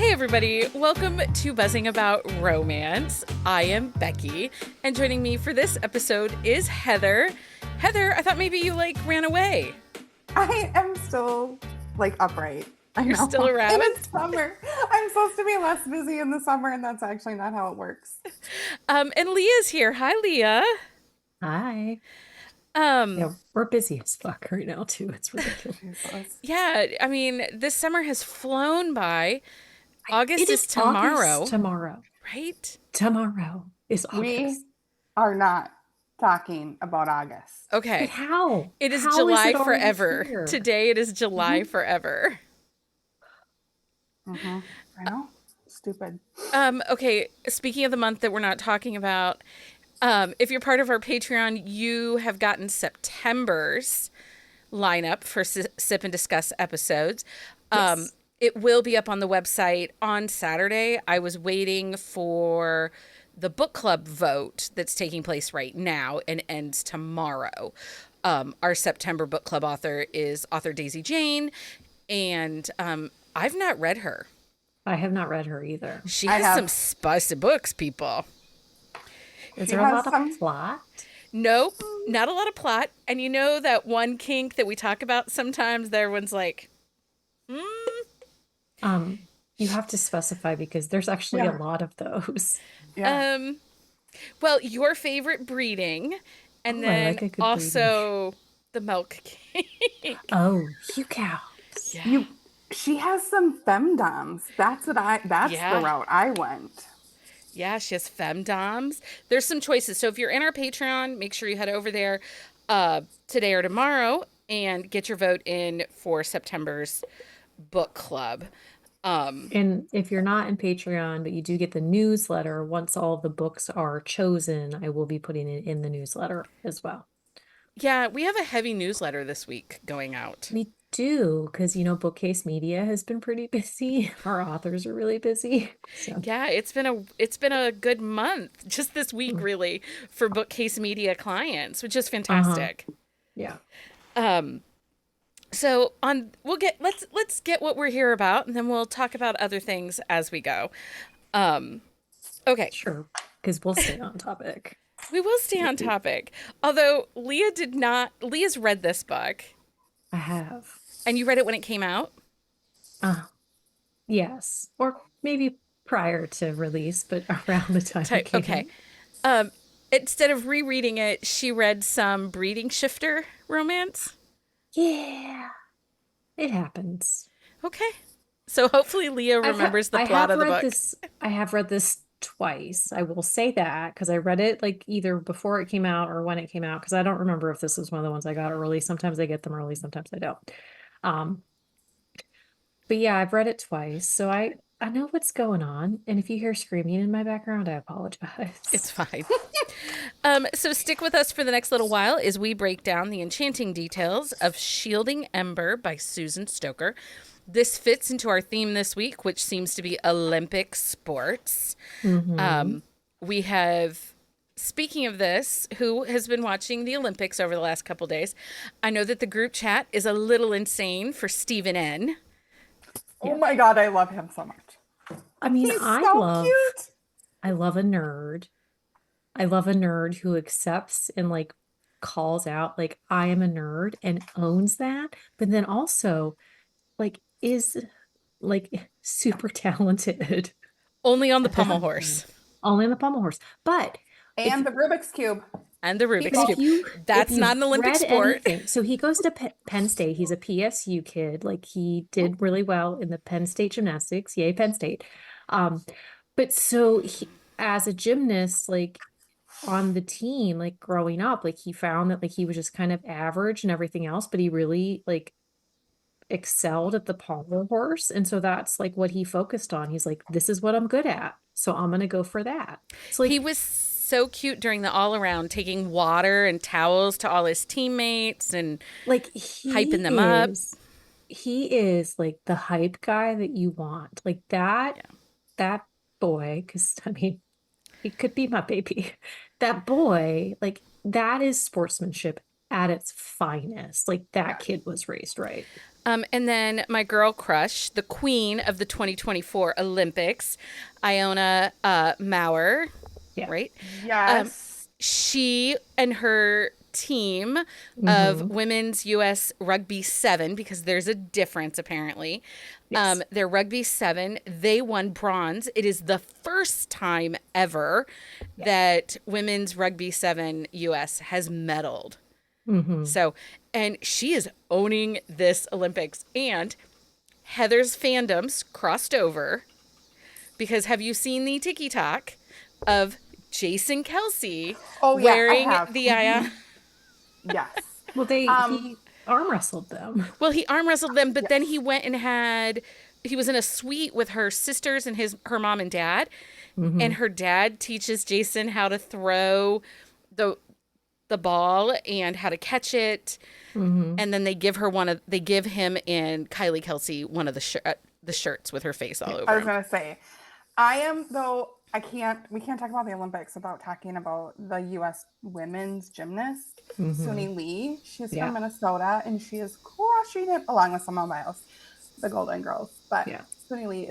Hey everybody, welcome to Buzzing About Romance. I am Becky, and joining me for this episode is Heather. Heather, I thought maybe you ran away. I am still upright. I You're know. still around? And it's summer. I'm supposed to be less busy in the summer, and that's actually not how it works. And Leah's here. Hi, Leah. Hi. Um, Yeah, we're busy as fuck right now too. It's ridiculous. Jesus. yeah, I mean, this summer has flown by. August It is is tomorrow, August tomorrow. right? Tomorrow is We August. are not talking about August. But Okay. how? It is How July it already forever. here? Today it is July Mhm. forever. I know. Stupid. Okay, speaking of the month that we're not talking about, if you're part of our Patreon, you have gotten September's lineup for Sip and Discuss episodes. Yes. It will be up on the website on Saturday. I was waiting for the book club vote that's taking place right now and ends tomorrow. Our September book club author is author Daisy Jane, and I've not read her. I have not read her either. She I has have. some spicy books, people. Is She there a has lot of some- plot? Nope, not a lot of plot. And you know that one kink that we talk about sometimes, that everyone's like, You have to specify because there's actually Yeah. a lot of those. Yeah. well, your favorite breeding, and Oh, I then like a good also the milk cake. Oh, you cows. Yeah. She has some femdoms. That's Yeah. the route I went. Yeah, she has femdoms. There's some choices. So if you're in our Patreon, make sure you head over there today or tomorrow and get your vote in for September's book club. And if you're not in Patreon, but you do get the newsletter, once all the books are chosen, I will be putting it in the newsletter as well. Yeah, we have a heavy newsletter this week going out. We do, because Bookcase Media has been pretty busy. Our authors are really busy. So Yeah, it's been a good month just this week really for Bookcase Media clients, which is fantastic. yeah. So let's get what we're here about, and then we'll talk about other things as we go. Okay, Sure. Because we'll stay on topic. we will stay on topic. Although Leah's read this book, I have. and you read it when it came out. Yes. Or maybe prior to release, but around the time it came Okay. out. Instead of rereading it, she read some breeding shifter romance. Yeah. It happens. Okay. So hopefully Leah remembers the plot of the book. I have read this twice. I will say that because I read it either before it came out or when it came out because I don't remember if this was one of the ones I got early. Sometimes I get them early, sometimes I don't. But yeah, I've read it twice, so I know what's going on. And if you hear screaming in my background, I apologize. It's fine. So stick with us for the next little while as we break down the enchanting details of Shielding Ember by Susan Stoker. This fits into our theme this week, which seems to be Olympic sports. We have, speaking of this, who has been watching the Olympics over the last couple days? I know that the group chat is a little insane for Stephen N. Oh my God, I love him so much. I mean, He's so cute. I love a nerd. I love a nerd who accepts and calls out I am a nerd and owns that, but then also is super talented. Only on the pommel horse. Only on the pommel horse. But And the Rubik's Cube. And the Rubik's People- Cube. That's if not an you've Olympic read sport. anything- so he goes to Penn State. He's a PSU kid. He did really well in the Penn State gymnastics. Yay, Penn State. But so as a gymnast, on the team, growing up, he found that he was just kind of average and everything else, but he really excelled at the pommel horse. And so that's what he focused on. He's this is what I'm good at. So I'm going to go for that. So He was so cute during the all around, taking water and towels to all his teammates and hyping them up. He is the hype guy that you want. That boy, because I mean, he could be my baby. That boy, that is sportsmanship at its finest. Like that kid was raised right. And then my girl crush, the queen of the 2024 Olympics, Iona Maurer, Yeah. right? Um, Yes. she and her team of Hmm. women's U.S. Rugby 7, because there's a difference apparently. Yes. Their Rugby 7, they won bronze. It is the first time ever Yeah. that women's Rugby 7 U.S. has medaled. Hmm. So, and she is owning this Olympics. And Heather's fandoms crossed over because have you seen the TikTok of Jason Kelsey Oh yeah, I wearing have. the Ion? Yes. Well, Um, he arm wrestled them. Well, he arm wrestled them, but then yes. he went and he was in a suite with her sisters and her mom and dad, and Hmm. her dad teaches Jason how to throw the the ball and how to catch it, Hmm. and then they give him and Kylie Kelsey one of the shirts with her face all Yeah. I over was him. gonna say, I am though. I can't. We can't talk about the Olympics without talking about the U.S. women's gymnast, Hmm. Suni Lee. She's from Yeah. Minnesota, and she is crushing it along with some of Miles, the Golden Girls. But Yeah. Suni Lee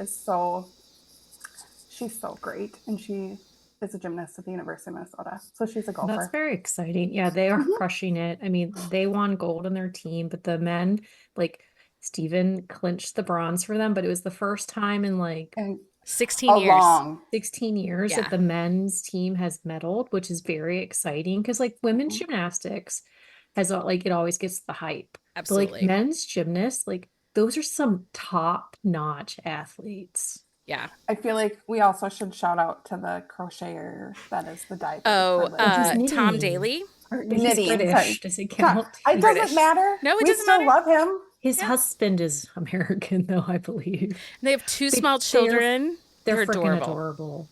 she's so great, and she is a gymnast at the University of Minnesota. So she's a That's golfer. very exciting. Yeah, they are Mhm. crushing it. I mean, they won gold in their team, but the men, like Steven clinched the bronze for them, but it was the first time in like And 16 years. along. 16 years that Yeah, the men's team has medaled, which is very exciting because like women's Mhm. gymnastics like it always gets the hype. But like absolutely. men's gymnasts, like those are some top-notch athletes. Yeah. I feel like we also should shout out to the crocheter that is the diver for Oh, the But he's Tom knitting. Daly. or But he's knitting. Sorry. British. Does it count? It doesn't British. matter. No, it We doesn't still matter. love him. His Yeah. husband is American, though, I believe. They have two But small children. they're They're freaking adorable. adorable.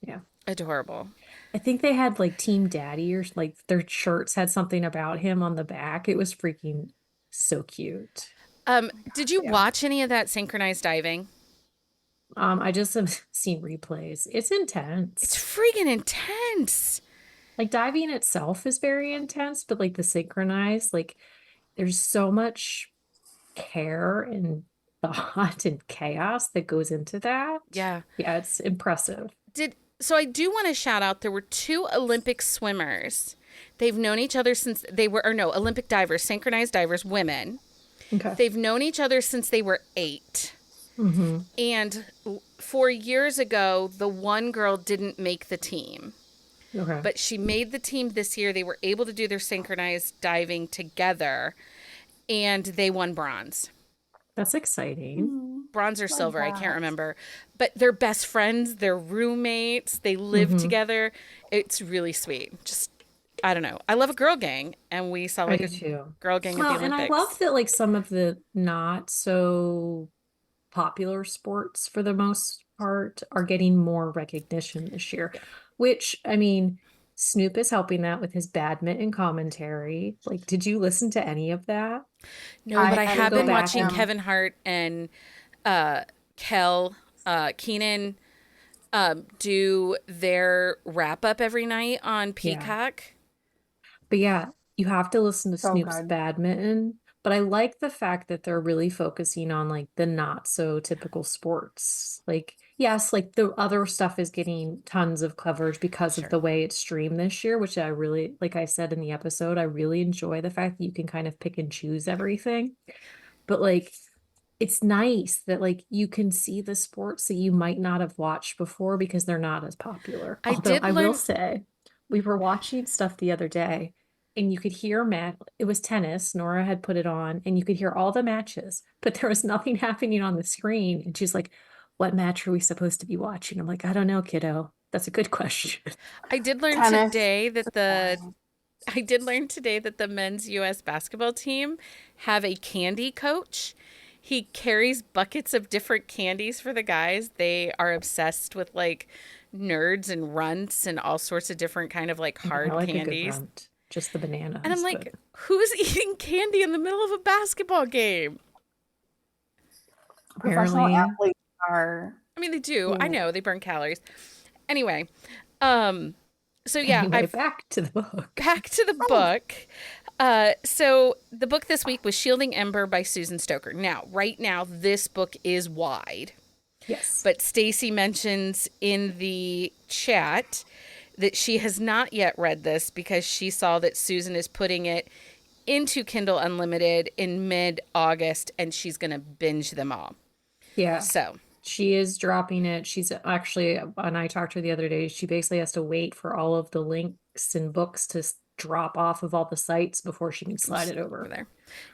Yeah. Adorable. I think they had like Team Daddy or like their shirts had something about him on the back. It was freaking so cute. Did you Yeah. watch any of that synchronized diving? I just have seen replays. It's It's intense. freaking intense. Like diving itself is very intense, but like the synchronized, like there's so much care and thought and chaos that goes into that. Yeah. Yeah, it's impressive. So I do want to shout out there were two Olympic swimmers. They've known each other since they were or no, Olympic divers, synchronized divers, women. Okay. They've known each other since they were 8. Mm-hmm. And 4 years ago, the one girl didn't make the team. Okay. But she made the team this year. They were able to do their synchronized diving together and they won bronze. That's exciting. Bronze or Love silver, I can't that. remember. But they're best friends, they're roommates, they live Mm-hmm. together. It's really sweet. Just, I don't know. I love a girl gang, and we saw I like do a too. girl gang at the Well, and I love Olympics. that like some of the not so popular sports for the most part are getting more recognition this year, which I mean, Snoop is helping that with his badminton commentary. Like, did you listen to any of that? No, but I I I would have go been envy back watching and him. Kevin Hart and Kel Keenan do their wrap up every night on yeah. Peacock. But yeah, you have to listen to So Snoop's good. badminton. But I like the fact that they're really focusing on like the not so typical sports. Like, yes, like the other stuff is getting tons of coverage because of Sure. the way it's streamed this year, which I really, like I said in the episode, I really enjoy the fact that you can kind of pick and choose everything. But like, it's nice that like you can see the sports that you might not have watched before because they're not as popular. I Although did I will learn. say, we were watching stuff the other day and you could hear Matt, it was tennis. Nora had put it on and you could hear all the matches, but there was nothing happening on the screen. And she's like, what match are we supposed to be watching? I'm like, I don't know, kiddo. That's a good question. I did learn Tennis today that is the boring. I did learn today that the men's U.S. basketball team have a candy coach. He carries buckets of different candies for the guys. They are obsessed with like nerds and runts and all sorts of different kind of like I hard like a good candies. runt, just the And I'm bananas, but like, who's eating candy in the middle of a basketball game? Professional apparently, athletes are I mean, they do. I being know they burn calories. Anyway, um, So yeah, Anyway, back to the book. back to the book. So the book this week was Shielding Ember by Susan Stoker. Now, right now, this book is wide, Yes. but Stacy mentions in the chat that she has not yet read this because she saw that Susan is putting it into Kindle Unlimited in mid-August, and she's going to binge them all. Yeah. So She is dropping it. She's actually, when I talked to her the other day, she basically has to wait for all of the links and books to drop off of all the sites before she can slide it over. there.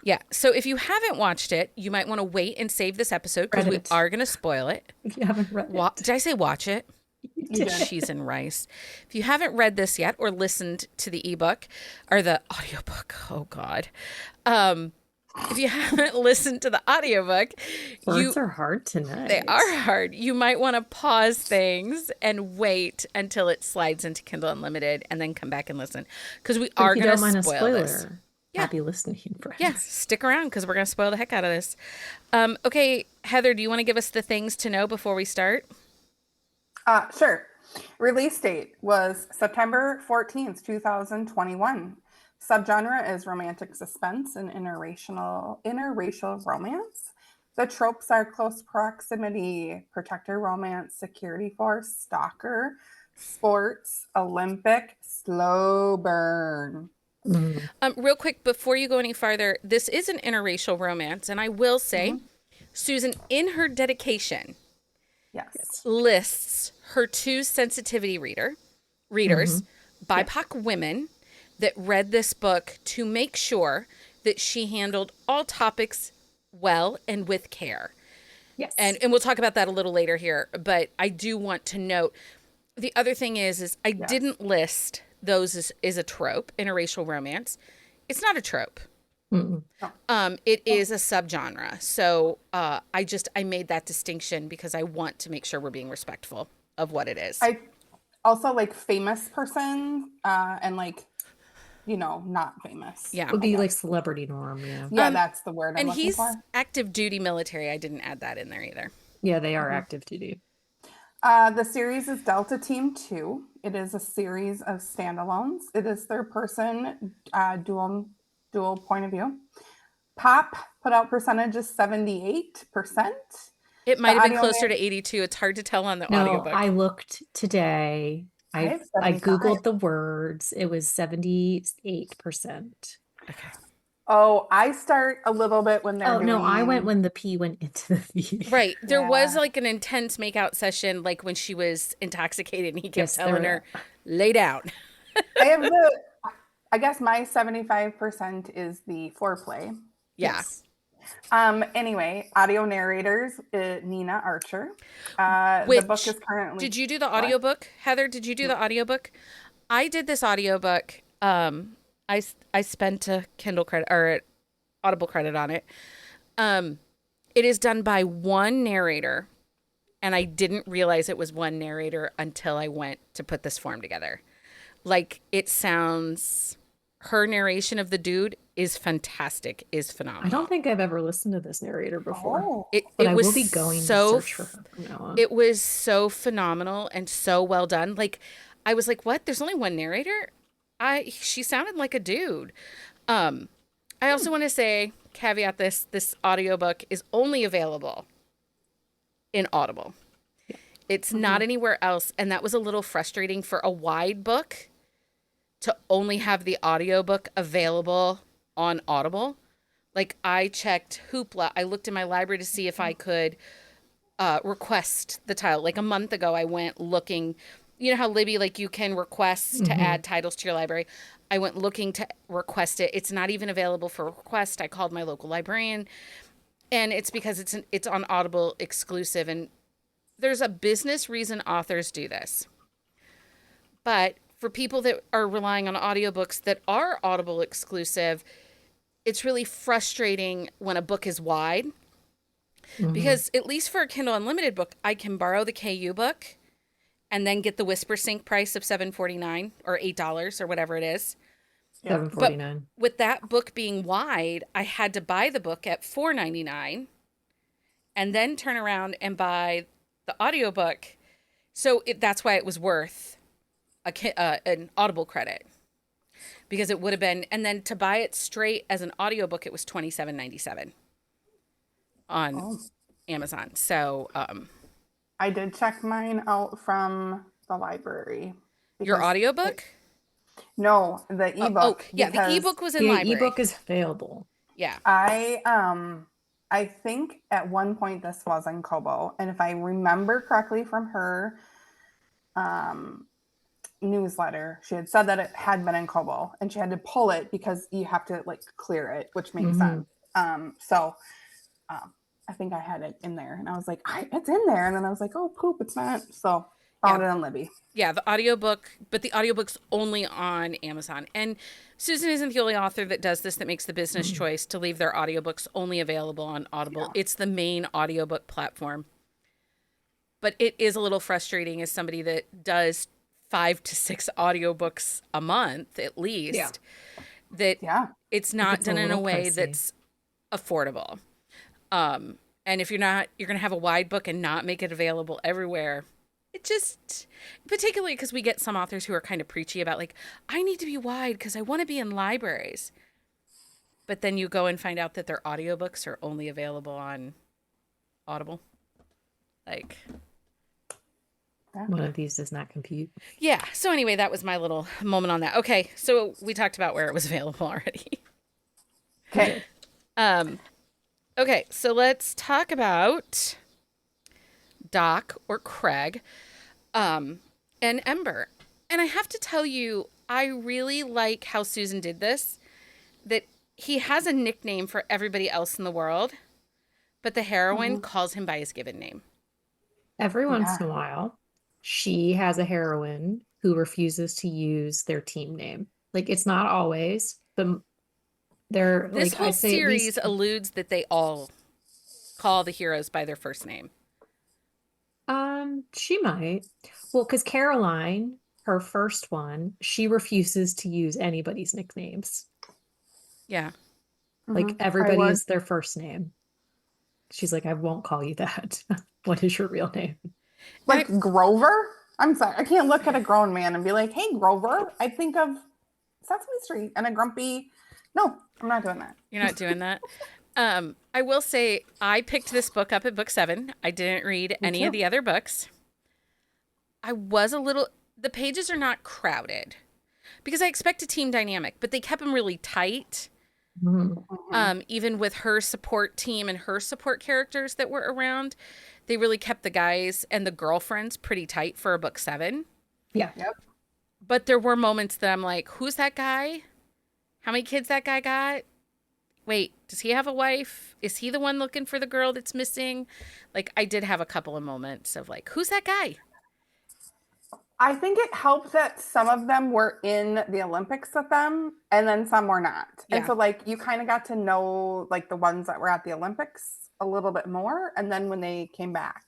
Yeah. So if you haven't watched it, you might want to wait and save this episode because Read we it. are going to spoil it. If you haven't read it. Did I say watch it? You You did. did. Cheese and rice. If you haven't read this yet or listened to the ebook or the audiobook, oh God. If you haven't listened to the audiobook, Words are hard tonight. they are hard. You might want to pause things and wait until it slides into Kindle Unlimited and then come back and listen because we But are if you going don't mind to a spoil this. spoiler, Yeah. happy listening, friends. Yeah, stick around because we're going to spoil the heck out of this. Okay, Heather, do you want to give us the things to know before we start? Sure. Release date was September 14th, 2021. Subgenre is romantic suspense and interracial romance. The tropes are close proximity, protector romance, security force, stalker, sports, Olympic, slow burn. Mm. Real quick, before you go any farther, this is an interracial romance, and I will say, Susan, in her dedication, Yes. lists her two sensitivity readers, BIPOC women that read this book to make sure that she handled all topics well and with care. Yes. And we'll talk about that a little later here, but I do want to note the other thing is I didn't list those as a trope, interracial romance. It's not a trope. Mm-mm. It is a subgenre. So I made that distinction because I want to make sure we're being respectful of what it is. I also like famous person and like, not famous. Yeah. Would be like celebrity norm, yeah. Yeah, that's the word I'm And looking he's for. active duty military. I didn't add that in there either. Yeah, they are active duty. The series is Delta Team 2. It is a series of standalones. It is third person dual point of view. Pop put out percentage is 78%. It might have been audio closer man- to 82. It's hard to tell on the No, audiobook. I looked today. I I have I 75. Googled the words. It was 78%. Okay. Oh, I start a little bit when they're Oh, doing... no, I went when the P went into the V. Right. There was Yeah. like an intense makeout session, like when she was intoxicated and he kept Yes, telling her, lay down. I have I guess my 75% is the foreplay. Yeah. Yes. Anyway, audio narrators, Nina Archer. The Which- book is currently... Did you do the audiobook? Heather, did you do the audiobook? I did this audiobook. I spent a Kindle credit or Audible credit on it. It is done by one narrator, and I didn't realize it was one narrator until I went to put this form together. Like, it sounds... Her narration of the dude is fantastic, is phenomenal. I don't think I've ever listened to this narrator before. Oh. But It I was will be going so to search for her from now on. It was so phenomenal and so well done. Like, I was like, what? There's only one narrator? She sounded like a dude. I also want to say, caveat this audiobook is only available in Audible. It's not anywhere else. And that was a little frustrating for a wide book to only have the audiobook available on Audible. Like, I checked Hoopla. I looked in my library to see if I could request the title. Like, a month ago, I went looking. You know how, Libby, like, you can request to add titles to your library. I went looking to request it. It's not even available for request. I called my local librarian, and it's because it's on Audible exclusive. And there's a business reason authors do this. But for people that are relying on audiobooks that are Audible exclusive, it's really frustrating when a book is wide. Because at least for a Kindle Unlimited book, I can borrow the KU book and then get the Whisper Sync price of $7.49 or $8 or whatever it is. $7.49. With that book being wide, I had to buy the book at $4.99 and then turn around and buy the audiobook. So that's why it was worth an Audible credit because it would have been, and then to buy it straight as an audiobook, it was $27.97 on Oh, Amazon. So I did check mine out from the library your because audiobook? no, the ebook Yeah, the because ebook was in The library. ebook is available. Yeah. I think at one point this was in Kobo, and if I remember correctly from her um newsletter, she had said that it had been in Kobo and she had to pull it because you have to like clear it, which makes sense. So I think I had it in there and I was like, it's in there. And then I was like, oh, poop, it's not. So found it on Libby. Yeah, the audiobook, but the audiobook's only on Amazon. And Susan isn't the only author that does this, that makes the business choice to leave their audiobooks only available on Audible. Yeah. It's the main audiobook platform. But it is a little frustrating as somebody that does 5 to 6 audiobooks a month at least, that it's not done in a way pricey. that's affordable. And if you're going to have a wide book and not make it available everywhere. It just, particularly because we get some authors who are kind of preachy about like, I need to be wide because I want to be in libraries. But then you go and find out that their audiobooks are only available on Audible. Like, one of these does not compute. Yeah. So anyway, that was my little moment on that. Okay. So we talked about where it was available already. Okay. Okay. So let's talk about Doc or Craig, and Ember. And I have to tell you, I really like how Susan did this, that he has a nickname for everybody else in the world, but the heroine calls him by his given name. Every once in a while, she has a heroine who refuses to use their team name. Like, it's not always, but they're This like, whole I'd say at series least, alludes that they all call the heroes by their first name. she might. Well, because Caroline, her first one, she refuses to use anybody's nicknames. Yeah. Like, everybody is their first name. She's like, I won't call you that. What is your real name? Like Grover? I'm sorry. I can't look at a grown man and be like, hey, Grover. I think of Sesame Street and a grumpy. No, I'm not doing that. You're not doing that. I will say I picked this book up at book 7. I didn't read any of the other books. I was the pages are not crowded because I expect a team dynamic, but they kept them really tight. Even with her support team and her support characters that were around, they really kept the guys and the girlfriends pretty tight for a book 7. Yeah. Yep. But there were moments that I'm like, who's that guy? How many kids that guy got? Wait, does he have a wife? Is he the one looking for the girl that's missing? Like, I did have a couple of moments of like, who's that guy? I think it helped that some of them were in the Olympics with them and then some were not. Yeah. And so like you kind of got to know like the ones that were at the Olympics a little bit more. And then when they came back.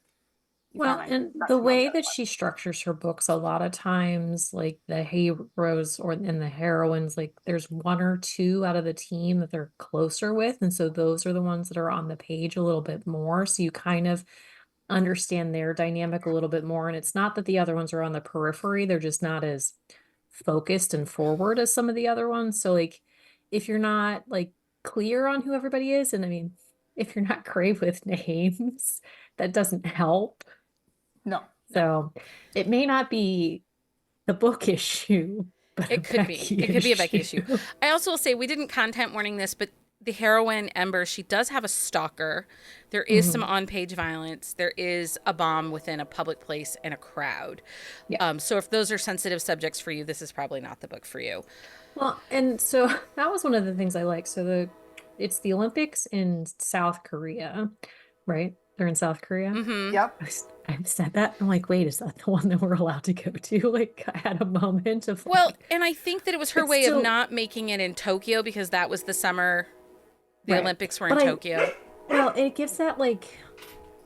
Well, and the way that she structures her books, a lot of times, like the heroes and the heroines, like there's one or two out of the team that they're closer with. And so those are the ones that are on the page a little bit more. So you kind of understand their dynamic a little bit more. And it's not that the other ones are on the periphery, they're just not as focused and forward as some of the other ones. So like if you're not like clear on who everybody is, and I mean, if you're not great with names, that doesn't help. No. So it may not be the book issue, but it could be. It could be a Becky issue. I also will say we didn't content warning this, but the heroine Ember, she does have a stalker. There is some on-page violence. There is a bomb within a public place and a crowd. Yeah. So if those are sensitive subjects for you, this is probably not the book for you. Well, and so that was one of the things I like. So it's the Olympics in South Korea, right? They're in South Korea. Yep. I've said that. I'm like, wait, is that the one that we're allowed to go to? Like, I had a moment of like, well, and I think that it was her way of not making it in Tokyo because that was the summer the Olympics were in Tokyo. Well, it gives that like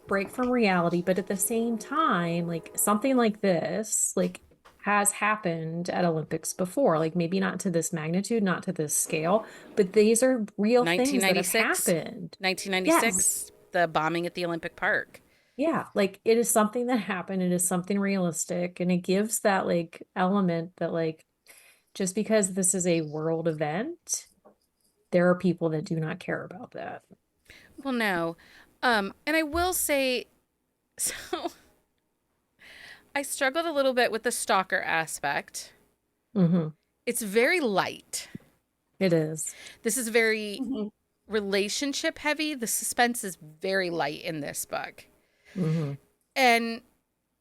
break from reality, but at the same time, like something like this, like has happened at Olympics before, like maybe not to this magnitude, not to this scale, but these are real things that have happened. 1996, the bombing at the Olympic Park. Yeah, like it is something that happened. It is something realistic, and it gives that like element that like just because this is a world event, there are people that do not care about that. Well, no. And I will say, so I struggled a little bit with the stalker aspect. Hmm. It's very light. It is. This is very Mhm. relationship heavy. The suspense is very light in this book. Hmm. And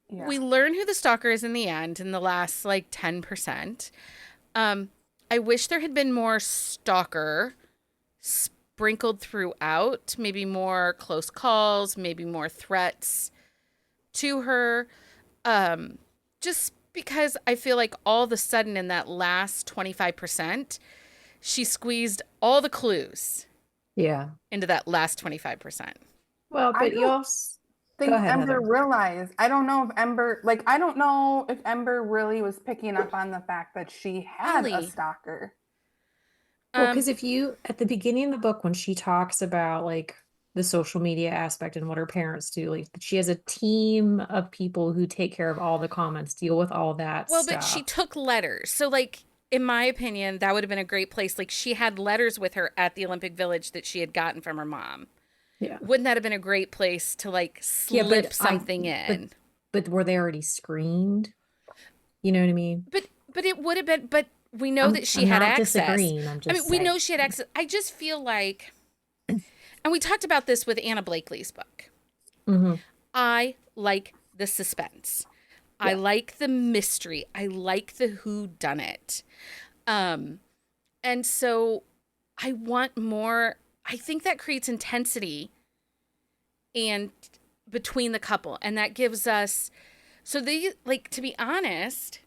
Yeah. we learn who the stalker is in the end in the last like 10%. Um, I wish there had been more stalker sprinkled throughout, maybe more close calls, maybe more threats to her. Um, just because I feel like all of a sudden in that last 25%, she squeezed all the clues Yeah. into that last 25%. Well, I but you don't also go think ahead, Ember Heather. realized. I don't know if Ember, like, I don't know if Ember really was picking up on the fact that she had a Ellie, stalker. Well, um, because if you at the beginning of the book when she talks about like the social media aspect and what her parents do, like she has a team of people who take care of all the comments, deal with all that well, but she stuff. took letters. So, like, in my opinion, that would have been a great place. Like, she had letters with her at the Olympic Village that she had gotten from her mom. Yeah. Wouldn't that have been a great place to, like, Yeah, slip something but in? but were they already screened? You know what I mean? But it would have been, but we know I'm that she I'm had not access. disagreeing. I'm I just mean, we know saying. she had access. I just feel like, and we talked about this with Anna Blakely's book. Hmm. I like the suspense. I Yeah. like the mystery. I like the who done it. Um, and so I want more. I think that creates intensity and between the couple, and that gives us. So they like to be honest.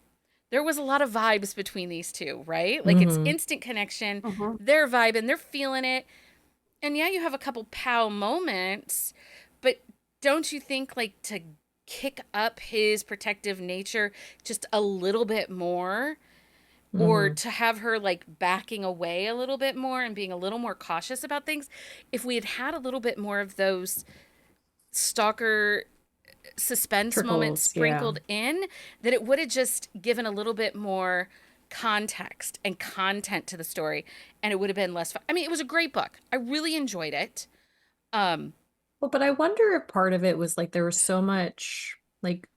There was a lot of vibes between these two, right? Like it's Hmm. instant connection. Hmm. They're vibing. They're feeling it. And yeah, you have a couple pow moments, but don't you think like to kick up his protective nature just a little bit more? Or Hmm. to have her like backing away a little bit more and being a little more cautious about things. If we had had a little bit more of those stalker suspense moments Trickles. Yeah. sprinkled in, that it would have just given a little bit more context and content to the story, and it would have been less fun. I mean, it was a great book. I really enjoyed it. Um, Well, but I wonder if part of it was like there was so much like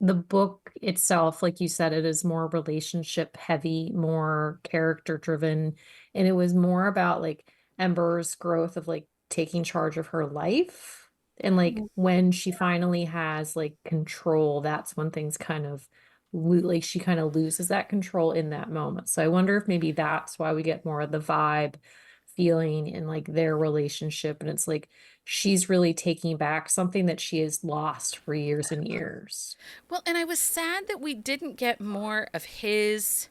the book itself, like you said, it is more relationship heavy, more character driven. And it was more about like Ember's growth of like taking charge of her life. And like when she finally has like control, that's when things kind of like she kind of loses that control in that moment. So I wonder if maybe that's why we get more of the vibe feeling in like their relationship. And it's like she's really taking back something that she has lost for years and years. well, and I was sad that we didn't get more of his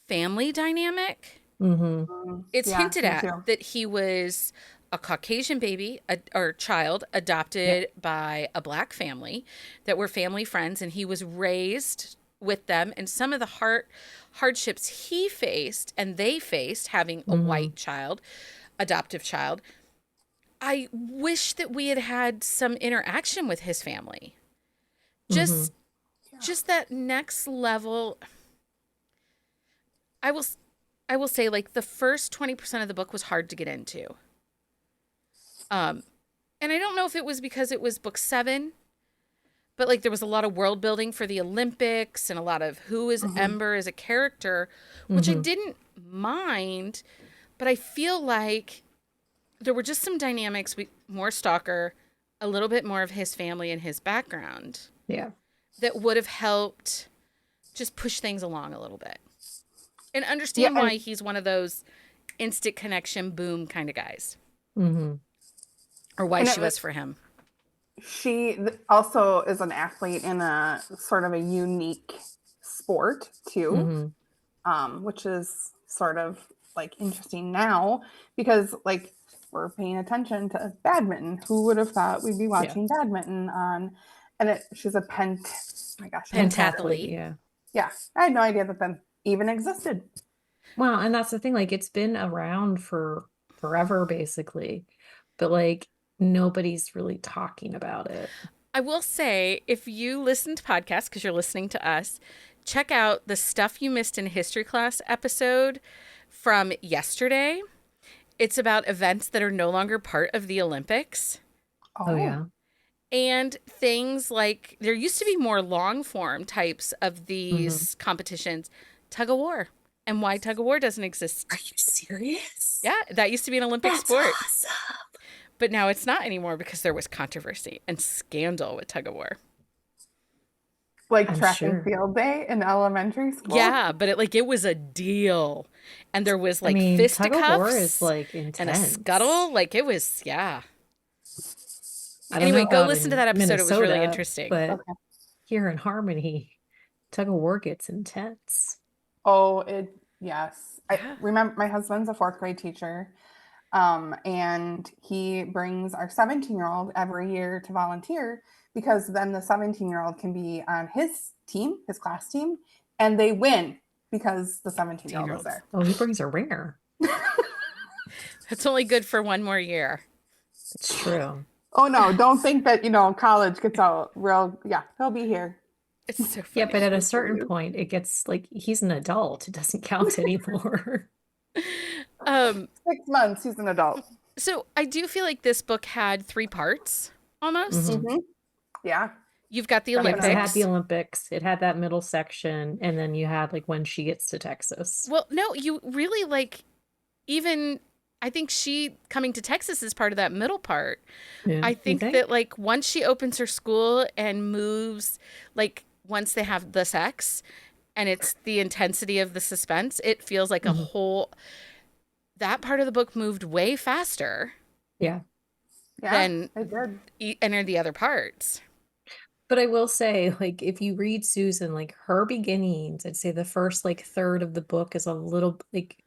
family dynamic. Hmm. It's Yeah, hinted me at too. that he was a Caucasian baby or child Yeah. adopted by a black family that were family friends, and he was raised with them. And some of the hardships he faced and they faced having a Hmm. white child, adoptive child. I wish that we had had some interaction with his family. Hmm. Just just that next level. I will I will say like the first 20% of the book was hard to get into. Um and I don't know if it was because it was book 7, but like there was a lot of world building for the Olympics and a lot of who is Hmm. Ember as a character, which I Hmm. didn't mind, but I feel like there were just some dynamics, more stalker, a little bit more of his family and his background Yeah. that would have helped just push things along a little bit. And Yeah, understand and why he's one of those instant connection boom kind of guys, Hmm. or why and she was for him. she also is an athlete in a sort of a unique sport too, Hmm. which is sort of like interesting now because like we're paying attention to badminton. Who would have thought we'd be Yeah. watching badminton on? And she's a oh my gosh, I'm terrible. Pentathlete. Pentathlete. Yeah. Yeah, I had no idea that them even existed. Well, and that's the thing, like it's been around for forever, basically. But like nobody's really talking about it. I will say, if you listen to podcasts, because you're listening to us, check out the Stuff You Missed in History Class episode from yesterday. It's about events that are no longer part of the Olympics. Oh Oh, yeah. And things like there used to be more long form types of Hmm. these competitions, tug of war, and why tug of war doesn't Are exist. you serious? Yeah, that used to be an Olympic That's sport, awesome. but now it's not anymore because there was controversy and scandal with tug of war. like I'm track and sure. field day in elementary school. Yeah, but it was a deal, and there was I like mean, tug of war is fisticuffs like and a intense. scuttle. Like it was, yeah. I don't know Anyway, go about listen to in that episode. It was really Minnesota, interesting. but Okay. here in Harmony, tug of war gets intense. Oh, it yes. I Yeah. remember my husband's a fourth grade teacher. And he brings our 17-year-old every year to volunteer because then the 17-year-old can be on his team, his class team, and they win because the 17-year-old was 18-year-olds. there. Oh, he brings a ringer. It's only good for one more year. It's true. Oh no, don't think that, college gets out real. Yeah, he'll be here. It's so Yeah, but funny. at a certain point, it gets like he's an adult. It doesn't count anymore. 6 months, he's an adult. So I do feel like this book had three parts almost. Hmm. Hmm. Yeah, You've got the Yeah, because it had the Olympics. Olympics, it had that middle section, and then you had like when she gets to Texas. Well, no, you really like even I think she coming to Texas is part of that middle part. Yeah, I you think that think? like once she opens her school and moves, like once they have the sex and it's the intensity of the suspense, it feels like a Mhm. whole that part of the book moved way faster Yeah. yeah, than it did. any of the other parts. But I will say, like, if you read Susan, like her beginnings, I'd say the first like third of the book is a little like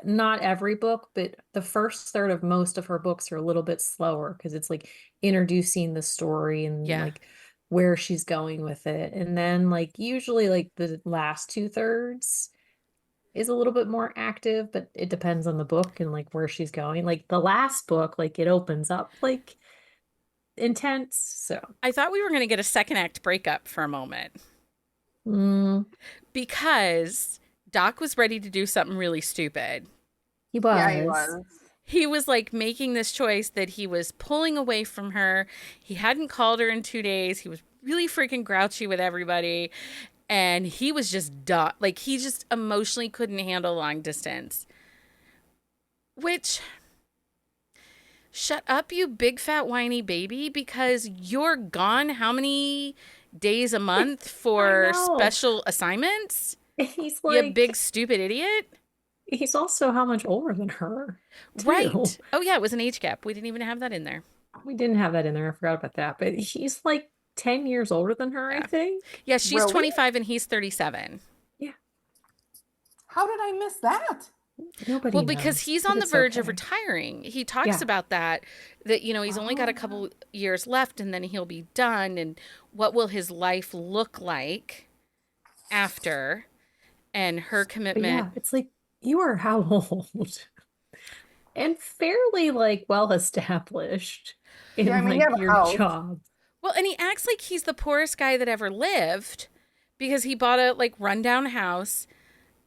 not every book, but the first third of most of her books are a little bit slower because it's like introducing the story and Yeah. like where she's going with it. And then like usually like the last two thirds is a little bit more active, but it depends on the book and like where she's going. Like the last book, like it opens up like intense. So I thought we were going to get a second act breakup for a moment mm, because Doc was ready to do something really stupid. he Yeah, he was. was. He was like making this choice that he was pulling away from her. He hadn't called her in 2 days. He was really freaking grouchy with everybody. And he was just done. Like, he just emotionally couldn't handle long distance. Which, shut up, you big fat whiny baby, because you're gone how many days a month I for know. special assignments? He's You big like, stupid idiot. he's also how much older than her, too. Right. Oh, yeah, it was an age gap. We didn't even have that in there. We didn't have that in there. I forgot about that. But he's like 10 years older than her, I Yeah. think. Yeah, she's Really? 25 and he's 37. Yeah. How did I miss that? Nobody Well, because knows, he's but on the it's verge of okay. retiring. He talks Yeah. about that, he's only got a couple years left and then he'll be done. And what will his life look like after? And her But commitment. yeah, it's like you are how old? And fairly like well established Yeah, I in mean, he like had a your house. job. Well, and he acts like he's the poorest guy that ever lived because he bought a like rundown house.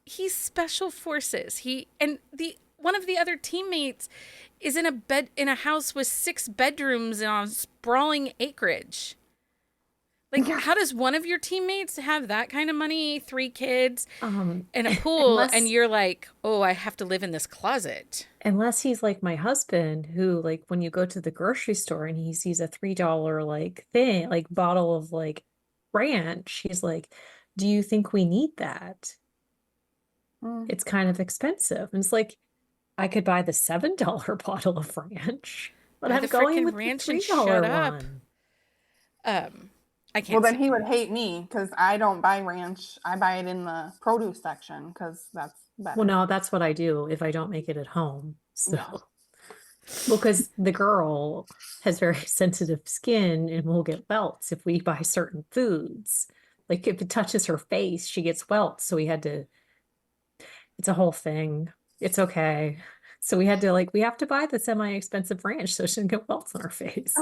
He's special forces. He and the one of the other teammates is in a house with 6 bedrooms on sprawling acreage. Like, Yeah. how does one of your teammates have that kind of money, 3 kids, and a pool, and Unless you're like, oh, I have to live in this closet? unless he's like my husband, who like when you go to the grocery store and he sees a $3 like thing, like bottle of like ranch, he's like, do you think we need that? Mm. It's kind of expensive. And it's like, I could buy the $7 bottle of ranch, but Buy I'm the going freaking with the ranch and shut $3 up. one. I Well, can't then see. he would hate me because I don't buy ranch. I buy it in the produce section because that's better. Well, no, that's what I do if I don't make it at home. So, Yeah. well, because the girl has very sensitive skin and will get welts if we buy certain foods. Like if it touches her face, she gets welts. So we had to, it's a whole thing. It's okay. So we have to buy the semi-expensive ranch so she doesn't get welts on her face.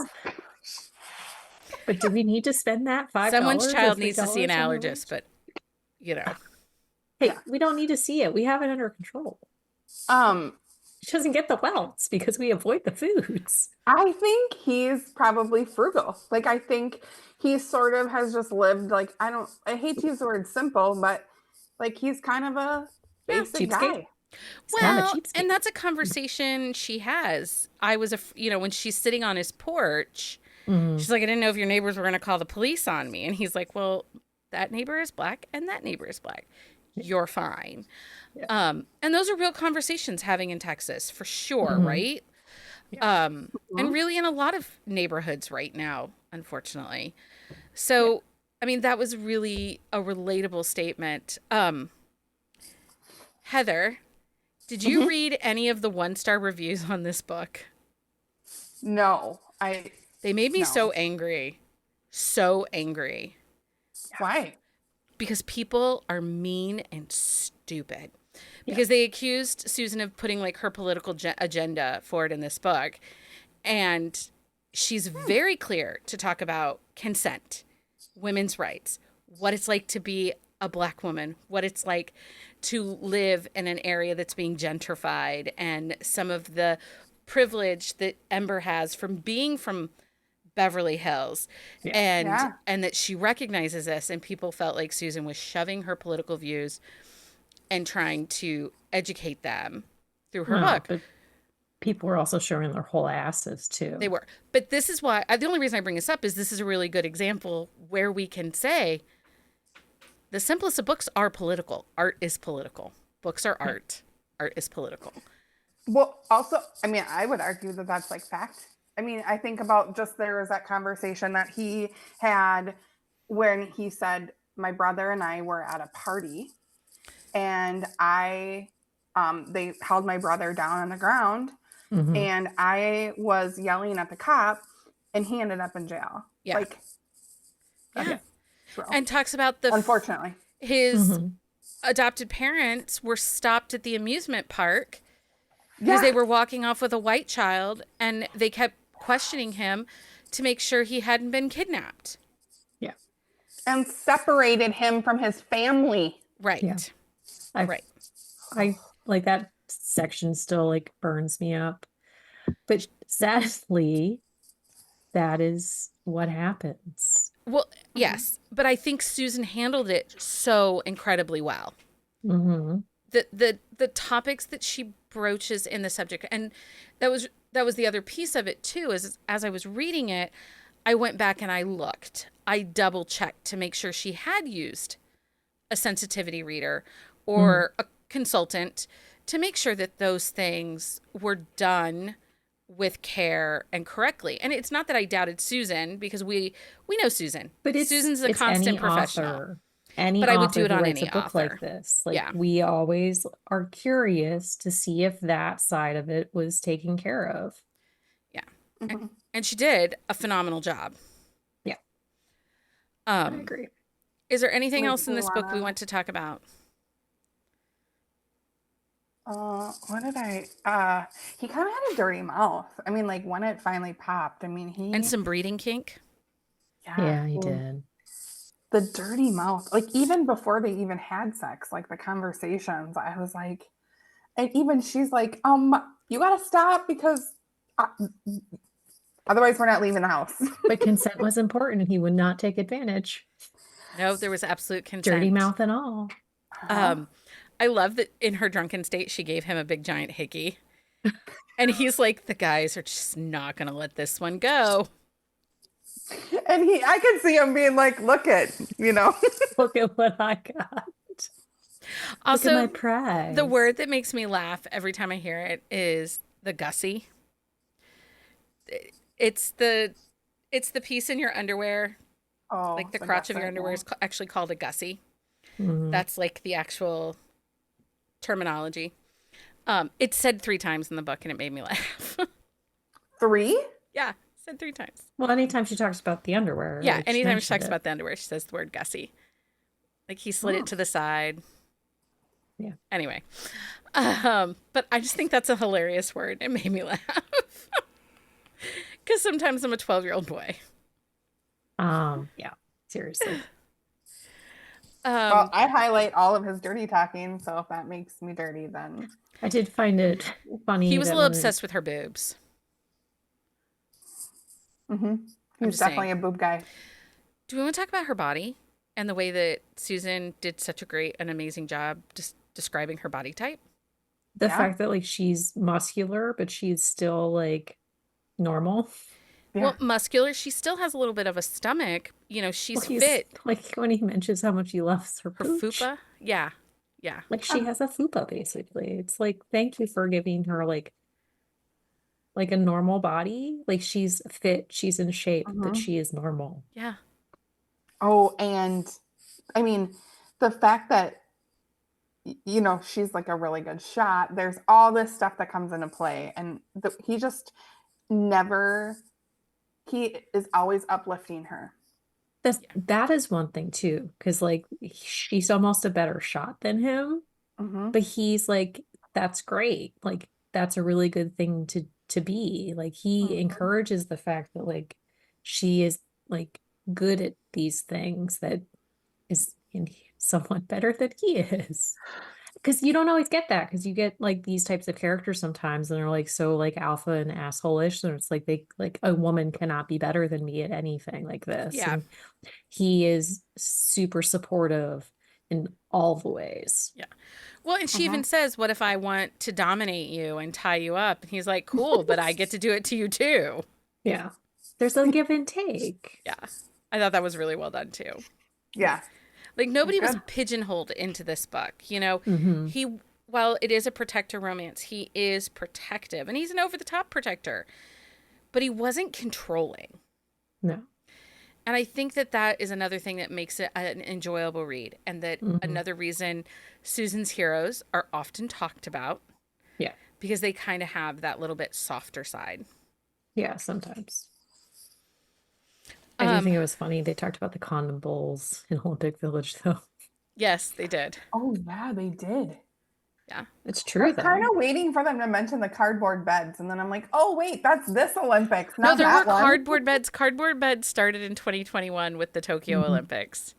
But do we need to spend that $5 Someone's or child needs to see an $3 on the allergist, ranch? but you know. Hey, Yeah. we don't need to see it. We have it under control. Um, She doesn't get the welts because we avoid the foods. I think he's probably frugal. Like, I think he sort of has just lived, like, I hate to use the word simple, but like he's kind of a basic cheapskate. guy. He's kind of a Well, cheapskate. and that's a conversation she has. I was, when she's sitting on his porch, Mhm. she's like, I didn't know if your neighbors were going to call the police on me. And he's like, well, that neighbor is black and that neighbor is black. You're fine. Yeah. And those are real conversations having in Texas for sure, Mhm. right? Yeah. And really in a lot of neighborhoods right now, unfortunately. So, I mean, that was really a relatable statement. Heather, did you read any of the 1-star reviews on this book? No, They made me No. so angry. So angry. why? Because people are mean and stupid. Because they accused Susan of putting like her political agenda forward in this book. And she's very clear to talk about consent, women's rights, what it's like to be a black woman, what it's like to live in an area that's being gentrified, and some of the privilege that Ember has from being from Beverly Hills. Yeah. And that she recognizes this, and people felt like Susan was shoving her political views and trying to educate them through her book. But people were also showing their whole asses too. They were. But this is why, the only reason I bring this up is this is a really good example where we can say the simplest of books are political. Art is political. Books are art. Art is political. Well, also, I mean, I would argue that that's like fact. I mean, I think about just there was that conversation that he had when he said, my brother and I were at a party and they held my brother down on the ground Mhm. and I was yelling at the cop and he ended up in jail. Yeah. Like, Yeah. true. And talks about Unfortunately. his Mhm. adopted parents were stopped at the amusement park because they were walking off with a white child, and they kept questioning him to make sure he hadn't been kidnapped. Yeah. And separated him from his family. Right. Yeah. I like that section still like burns me up. But sadly, that is what happens. Well, yes, but I think Susan handled it so incredibly well. Mm-hmm. The topics that she broaches in the subject, and that was the other piece of it too, is as I was reading it, I went back and I double checked to make sure she had used a sensitivity reader or a consultant to make sure that those things were done with care and correctly. And it's not that I doubted Susan, because we know Susan. But Susan's a it's constant any professional. Author, any But I would author do it who on writes any a book author. like this. Like Yeah. we always are curious to see if that side of it was taken care of. Yeah. Mhm. And she did a phenomenal job. Yeah. I agree. Is there anything else in Do you this book we wanna- want to talk about? What did he kind of had a dirty mouth. I mean, like when it finally popped, I mean, And some breeding kink? Yeah, he did. The dirty mouth, like even before they even had sex, like the conversations, I was like, and even she's like, you gotta stop because otherwise we're not leaving the house. But consent was important and he would not take advantage. No, there was absolute consent. Dirty mouth and all. I love that in her drunken state, she gave him a big giant hickey. And he's like, the guys are just not going to let this one go. And I could see him being like, look at, Look at what I got. Also, Look at my prize. the word that makes me laugh every time I hear it is the gussy. It's the piece in your underwear, like the crotch of your underwear is actually called a gussie. Mhm. That's like the actual terminology. It's said 3 times in the book and it made me laugh. 3? Yeah, said 3 times. Well, anytime she talks about the underwear. Yeah, like, anytime she talks mentioned it. about the underwear, she says the word gussie. Like he slid it to the side. Yeah. Anyway, But I just think that's a hilarious word. It made me laugh. Because sometimes I'm a 12-year-old boy. Yeah, seriously. Well, Um, I highlight all of his dirty talking, so if that makes me dirty, then I did find it he funny was a that little when obsessed with her boobs. he I'm was just saying. definitely a boob guy. Do we want to talk about her body and the way that Susan did such a great and amazing job just describing her body type? the Yeah, fact that like she's muscular, but she's still like normal. yeah. Well, muscular, she still has a little bit of a stomach. You know, Well, she's he's fit. like when he mentions how much he loves her Her pooch. fupa, yeah, yeah, Like she has a fupa basically. It's like thank you for giving her like a normal body. Like she's fit, she's in shape, but Mhm. she is normal. yeah, Oh, and I mean, the fact that she's like a really good shot. There's all this stuff that comes into play, and he just never. He is always uplifting her. yeah, That is one thing too, because like she's almost a better shot than him, Hmm. but he's like, that's great. Like that's a really good thing to be. Like he Hmm. encourages the fact that like she is like good at these things that is in somewhat better than he is. Because you don't always get that because you get like these types of characters sometimes and they're like so like alpha and asshole-ish. So it's like they like a woman cannot be better than me at anything like this. yeah, And he is super supportive in all the ways. yeah. Well, and she Hmm. even says, "What if I want to dominate you and tie you up?" And he's like, "Cool, but I get to do it to you too." Yeah. There's a give and take. Yeah, I thought that was really well done too. Yeah, Like it was nobody was good. pigeonholed into this book. You know, Mm-hmm. he while it is a protector romance, he is protective and he's an over the top protector, but he wasn't controlling. No. And I think that that is another thing that makes it an enjoyable read, and that Mm-hmm. another reason Susan's heroes are often talked about Yeah. because they kind of have that little bit softer side. Yeah, sometimes. I do Um, think it was funny. They talked about the condom bowls in Olympic Village, though. yes, they did. Oh yeah, they did. Yeah. It's I true, was kind though. of waiting for them to mention the cardboard beds, and then I'm like, oh wait, that's this Olympics, No, not there were that one. cardboard beds. Cardboard beds started in 2021 with the Tokyo Mhm. Olympics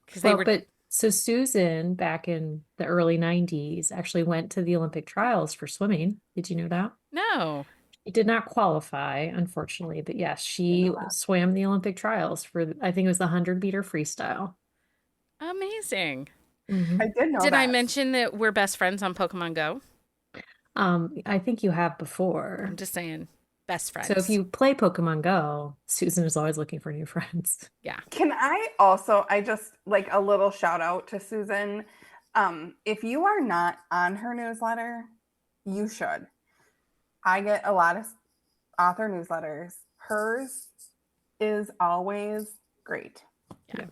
because they Well, were but so Susan, back in the early 90s, actually went to the Olympic trials for swimming. Did you know that? no She did not qualify, unfortunately, but yes, Didn't she know that. swam the Olympic trials for, I think it was the 100-meter freestyle. amazing. I Hmm. did know Did I that. mention that we're best friends on Pokemon Go? I think you have I'm before. just saying, best So if friends. you play Pokemon Go, Susan is always looking for new friends. Yeah. Can I also, I just like a little shout out to Susan. If you are not on her newsletter, you should. I get a lot of author newsletters. Hers is always great. Yeah. Yeah.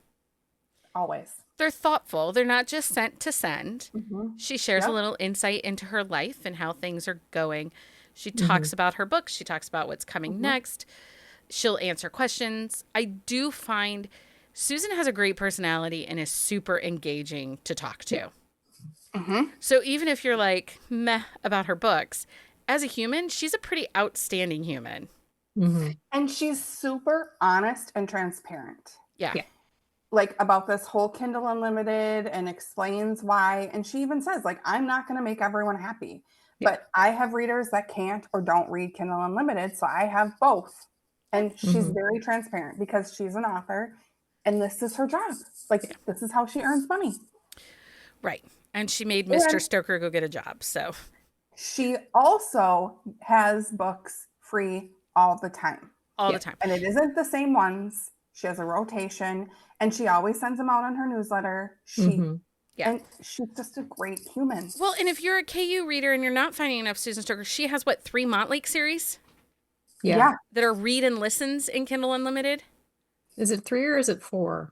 Always. They're thoughtful. They're not just sent to send. Hmm. She shares a Yep. little insight into her life and how things are going. She Hmm. talks about her books. She talks about what's coming Hmm. next. She'll answer questions. I do find Susan has a great personality and is super engaging to talk Yeah. to. Hmm. So even if you're like meh about her books, as a human, she's a pretty outstanding human. Hmm. And she's super honest and transparent. Yeah. Yeah. Like about this whole Kindle Unlimited and explains why. And she even says, like, I'm not going to make everyone happy, Yeah. but I have readers that can't or don't read Kindle Unlimited. So I have both. And she's Hmm. very transparent because she's an author and this is her job. Like, this is how she earns money. Right. And she made Mr. And Stoker go get a job. So, she also has books free all the time. all the Yeah. time. And it isn't the same ones. She has a rotation and she always sends them out on her newsletter. Hmm. Yeah. And she's just a great human. Well, and if you're a KU reader and you're not finding enough Susan Stoker, she has what, 3 Montlake series Yeah. Yeah. that are read and listens in Kindle Unlimited? Is it 3 or is it 4?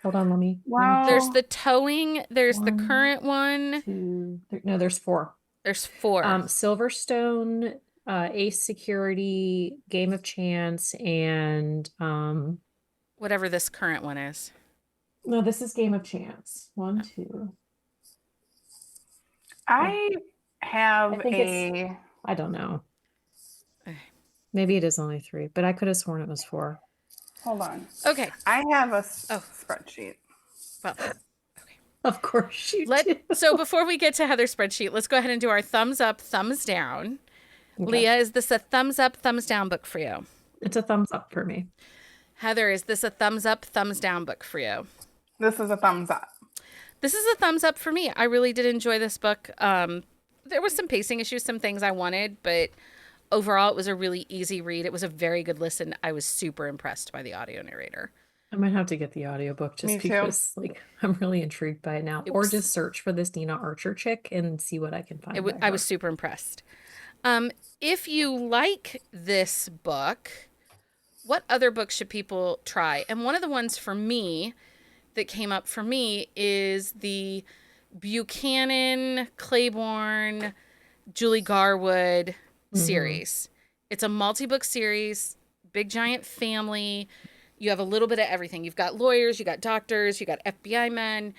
Hold on, let me check. There's Wow. the towing, there's the One, current one. 2, 3. No, there's 4. There's 4. Silverstone, Ace Security, Game of Chance, and Whatever this current one is. no, this is Game of Chance. 1, 2. I I have think it's, a I don't know. Okay. Maybe it is only 3, but I could have sworn it was 4. hold on. Okay. I have a Oh, spreadsheet. well. Okay. Of course you do. So before we get to Heather's spreadsheet, let's go ahead and do our thumbs up, thumbs down. Okay. Leah, is this a thumbs up, thumbs down book for you? It's a thumbs up for me. Heather, is this a thumbs up, thumbs down book for you? This is a thumbs up. This is a thumbs up for me. I really did enjoy this book. There was some pacing issues, some things I wanted, but overall it was a really easy read. It was a very good listen. I was super impressed by the audio narrator. I might have to get the audiobook just Me too. because like I'm really intrigued by it now. It Or was- just search for this Nina Archer chick and see what I can find by I her. was super impressed. If you like this book, what other books should people try? And one of the ones for me that came up for me is the Buchanan, Claiborne, Julie Garwood series. It's a multi-book series, big giant family. You have a little bit of everything. You've got lawyers, you got doctors, you got FBI men.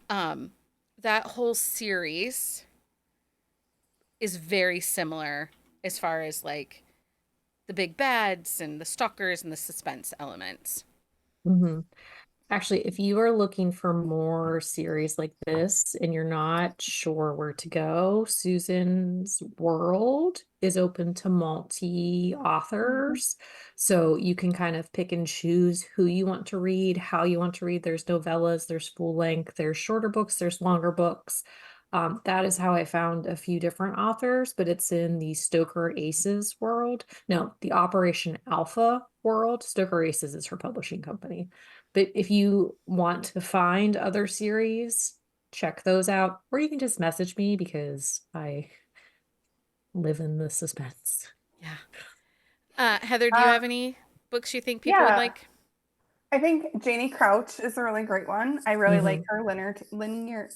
That whole series is very similar as far as like the big bads and the stalkers and the suspense elements. Mm-hmm. Actually, if you are looking for more series like this and you're not sure where to go, Susan's World is open to multi-authors. So you can kind of pick and choose who you want to read, how you want to read. There's novellas, there's full length, there's shorter books, there's longer books. That is how I found a few different authors, but it's in the Stoker Aces world. No, the Operation Alpha world. Stoker Aces is her publishing company. But if you want to find other series, check those out, or you can just message me because I live in the suspense. Yeah. Heather, do you have any books you think people would Yeah. like? I think Janie Crouch is a really great one. I really like Mhm. her linear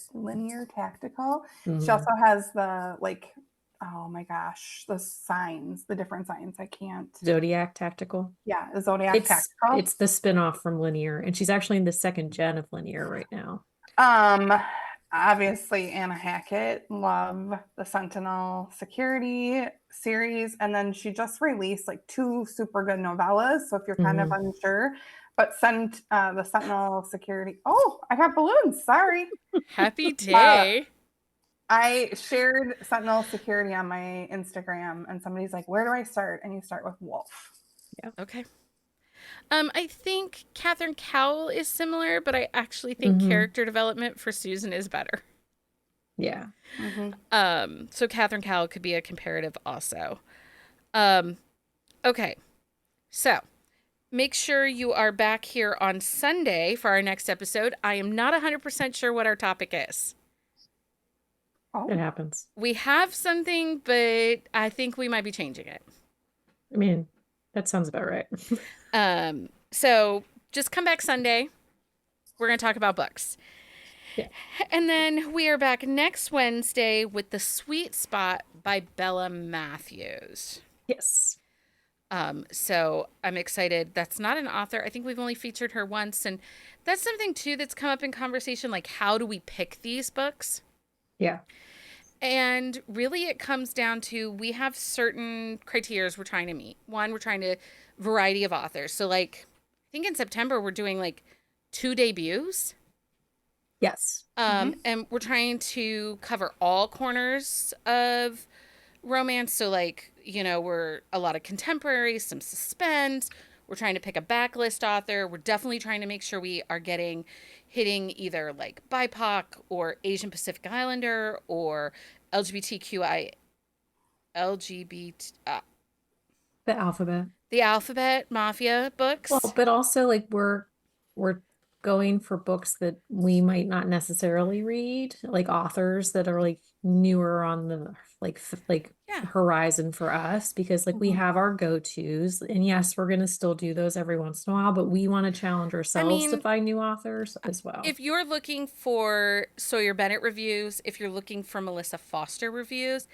tactical. She Mhm. also has the like, oh my gosh, the signs, the different signs. I can't. Zodiac Tactical. Yeah, the Zodiac tactical. It's the spin-off from Linear, and she's actually in the second gen of Linear right now. Um, obviously Anna Hackett, love the Sentinel Security series, and then she just released like 2 super good novellas. So if you're kind of unsure, but send the Sentinel Security. Oh, I got balloons. Sorry. Happy day. I shared Sentinel Security on my Instagram, and somebody's like, "Where do I start?" And you start with Wolf. Okay. I think Catherine Cowell is similar, but I actually think character development for Susan is better. Yeah. So Catherine Cowell could be a comparative also. Okay. So make sure you are back here on Sunday for our next episode. I am not 100% sure what our topic is. It happens. We have something, but I think we might be changing it. I mean, that sounds about right. So just come back Sunday. We're going to talk about books. Yeah. And then we are back next Wednesday with The Sweet Spot by Bella Matthews. Yes. So I'm excited. That's not an author. I think we've only featured her once. And that's something, too, that's come up in conversation. Like, how do we pick these books? Yeah. And really, it comes down to we have certain criteria we're trying to meet. One, we're trying to variety of authors. So, like, I think in September, we're doing like 2 debuts. Yes. And we're trying to cover all corners of romance. So, like, you know, we're a lot of contemporary, some suspense. We're trying to pick a backlist author. We're definitely trying to make sure we are hitting either like BIPOC or Asian Pacific Islander or LGBTQI, The alphabet. the Alphabet Mafia books. Well, but also like we're going for books that we might not necessarily read, like authors that are like newer on the Yeah. horizon for us, because like we have our go-tos, and yes, we're gonna still do those every once in a while, but we want to challenge ourselves to mean, find new authors as well. If you're looking for Sawyer Bennett reviews, if you're looking for Melissa Foster reviews,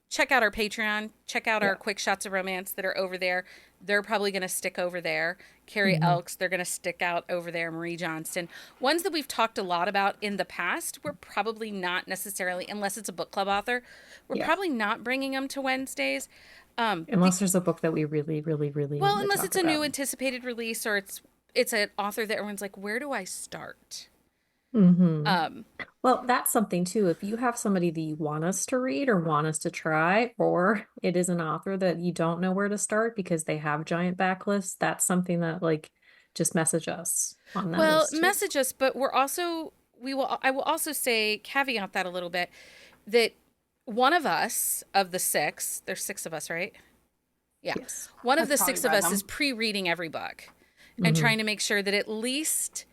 check out our Patreon, check out our quick shots of romance that are over there. They're probably going to stick over there. Carrie Elks, they're going to stick out over there. Marie Johnston. Ones that we've talked a lot about in the past, we're probably not necessarily, unless it's a book club author, we're probably not bringing them to Wednesdays. Unless there's a book that we really, really, really Well, need to unless talk it's a about. new anticipated release or it's an author that everyone's like, where do I start? Well, that's something too. If you have somebody that you want us to read or want us to try, or it is an author that you don't know where to start because they have giant backlists, that's something that like just message us on that. Well, list too. message us, but I will also say, caveat that a little bit, that one of us, of the six, there's six of us, right? Yeah. Yes. One of the I've probably six of read us them. is pre-reading every book and trying to make sure that at least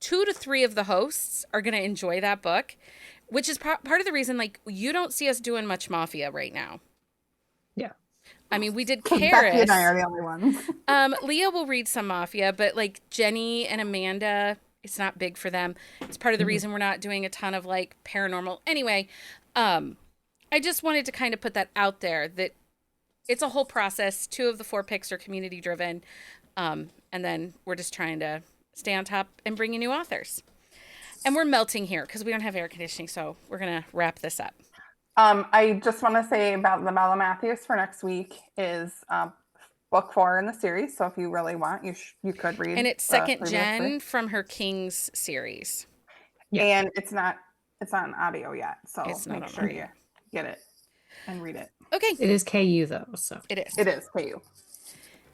2 to 3 of the hosts are going to enjoy that book, which is part of the reason, like, you don't see us doing much Mafia right now. Yeah. I mean, we did Becky Karis. and I are the only ones. Leah will read some Mafia, but like Jenny and Amanda, it's not big for them. It's part of the reason we're not doing a ton of like paranormal. Anyway, I just wanted to kind of put that out there that it's a whole process. 2 of the 4 picks are community driven. And then we're just trying to stay on top and bring you new authors. And we're melting here because we don't have air conditioning. So we're going to wrap this up. I just want to say about the Bella Matthews for next week is book 4 in the series. So if you really want, you could read. And it's the second previous gen 3. from her King's series. Yeah. And it's not on audio yet. So It's not make on sure audio. you get it and read it. Okay. It is KU though, so It is. It is KU.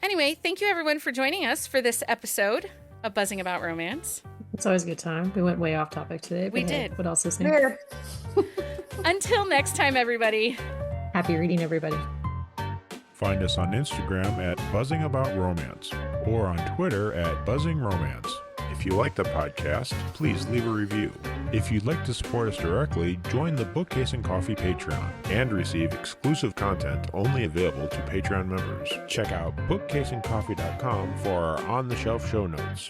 Anyway, thank you everyone for joining us for this episode of Buzzing About Romance. it's always a good time. We went way off topic today. We but hey, did. what else is new? There. Until next time, everybody. Happy reading, everybody. Find us on Instagram at Buzzing About Romance or on Twitter at Buzzing Romance. If you like the podcast, please leave a review. If you'd like to support us directly, join the Bookcase and Coffee Patreon and receive exclusive content only available to Patreon members. Check out bookcaseandcoffee.com for our on-the-shelf show notes.